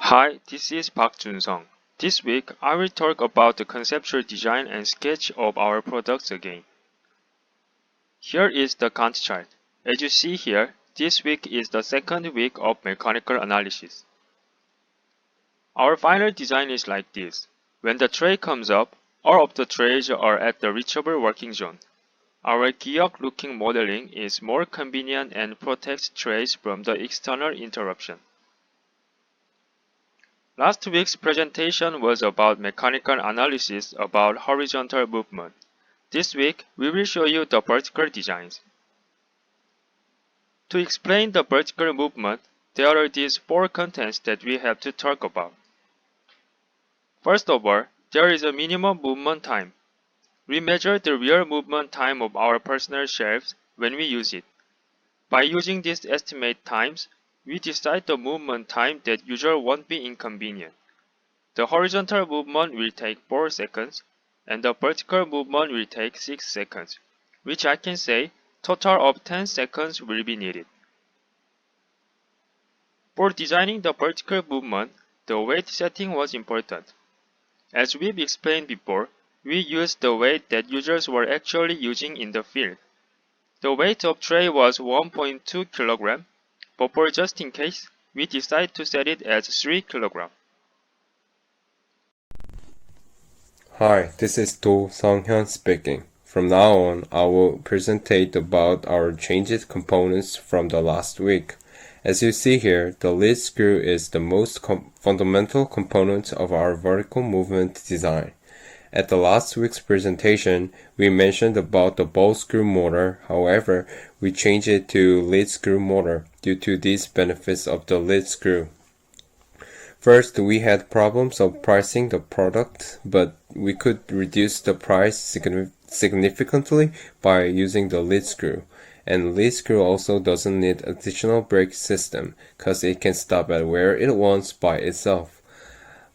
Hi, this is Park Jun-sung. This week, I will talk about the conceptual design and sketch of our products again. Here is the Gantt chart. As you see here, this week is the second week of mechanical analysis. Our final design is like this. When the tray comes up, all of the trays are at the reachable working zone. Our geog-looking modeling is more convenient and protects trays from the external interruption. Last week's presentation was about mechanical analysis about horizontal movement. This week, we will show you the vertical designs. To explain the vertical movement, there are these four contents that we have to talk about. First of all, there is a minimum movement time. We measure the real movement time of our personal shelves when we use it. By using these estimate times, we decide the movement time that user won't be inconvenient. The horizontal movement will take 4 seconds, and the vertical movement will take 6 seconds, which I can say total of 10 seconds will be needed. For designing the vertical movement, the weight setting was important. As we've explained before, we used the weight that users were actually using in the field. The weight of tray was 1.2 kg, but for just in case, we decided to set it as 3 kg. Hi, this is Do Sung-hyun speaking. From now on, I will present about our changed components from the last week. As you see here, the lead screw is the most fundamental component of our vertical movement design. At the last week's presentation, we mentioned about the ball screw motor. However, we changed it to lead screw motor due to these benefits of the lead screw. First, we had problems of pricing the product, but we could reduce the price significantly by using the lead screw. And lead screw also doesn't need additional brake system, cause it can stop at where it wants by itself.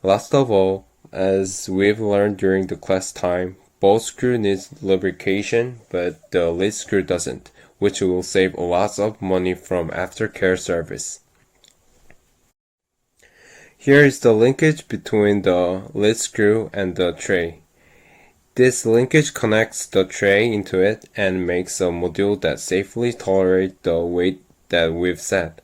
Last of all, as we've learned during the class time, ball screw needs lubrication, but the lead screw doesn't, which will save a lot of money from aftercare service. Here is the linkage between the lead screw and the tray. This linkage connects the tray into it and makes a module that safely tolerates the weight that we've set.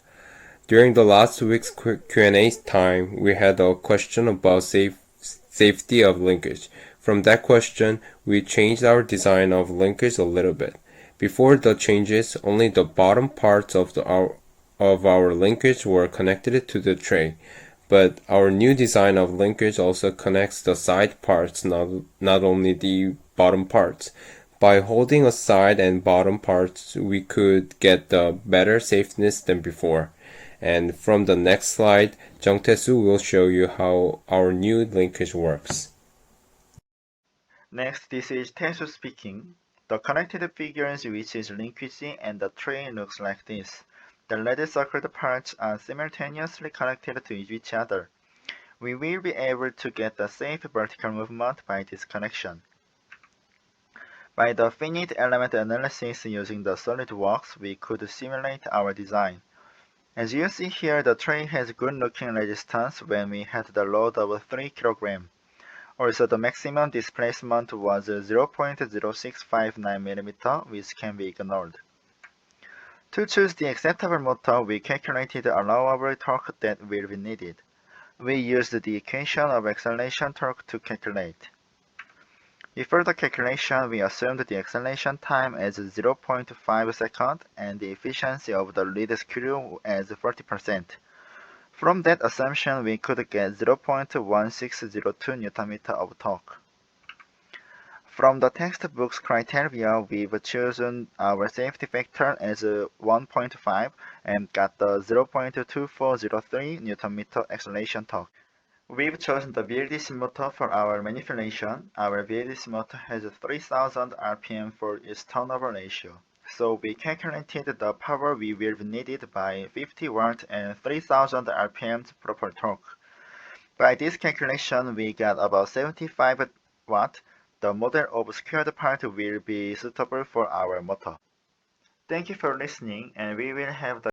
During the last week's Q&A time, we had a question about safety of linkage. From that question, we changed our design of linkage a little bit. Before the changes, only the bottom parts of our linkage were connected to the tray. But our new design of linkage also connects the side parts, not only the bottom parts. By holding a side and bottom parts, we could get the better safeness than before. And from the next slide, Jung Tae-soo will show you how our new linkage works. Next, this is Tae-soo speaking. The connected figures, which is linkage and the tray, looks like this. The red circled parts are simultaneously connected to each other. We will be able to get the safe vertical movement by this connection. By the finite element analysis using the SolidWorks, we could simulate our design. As you see here, the tray has good-looking resistance when we had the load of 3 kg. Also, the maximum displacement was 0.0659 mm, which can be ignored. To choose the acceptable motor, we calculated the allowable torque that will be needed. We used the equation of acceleration torque to calculate. Before the calculation, we assumed the acceleration time as 0.5 seconds and the efficiency of the lead screw as 40%. From that assumption, we could get 0.1602 Nm of torque. From the textbook's criteria, we've chosen our safety factor as 1.5 and got the 0.2403 Nm acceleration torque. We've chosen the VLDC motor for our manipulation. Our VLDC motor has 3000 RPM for its turnover ratio. So we calculated the power we will be needed by 50 watts and 3000 RPM proper torque. By this calculation, we got about 75 watts. The model of squared part will be suitable for our motor. Thank you for listening, and we will have the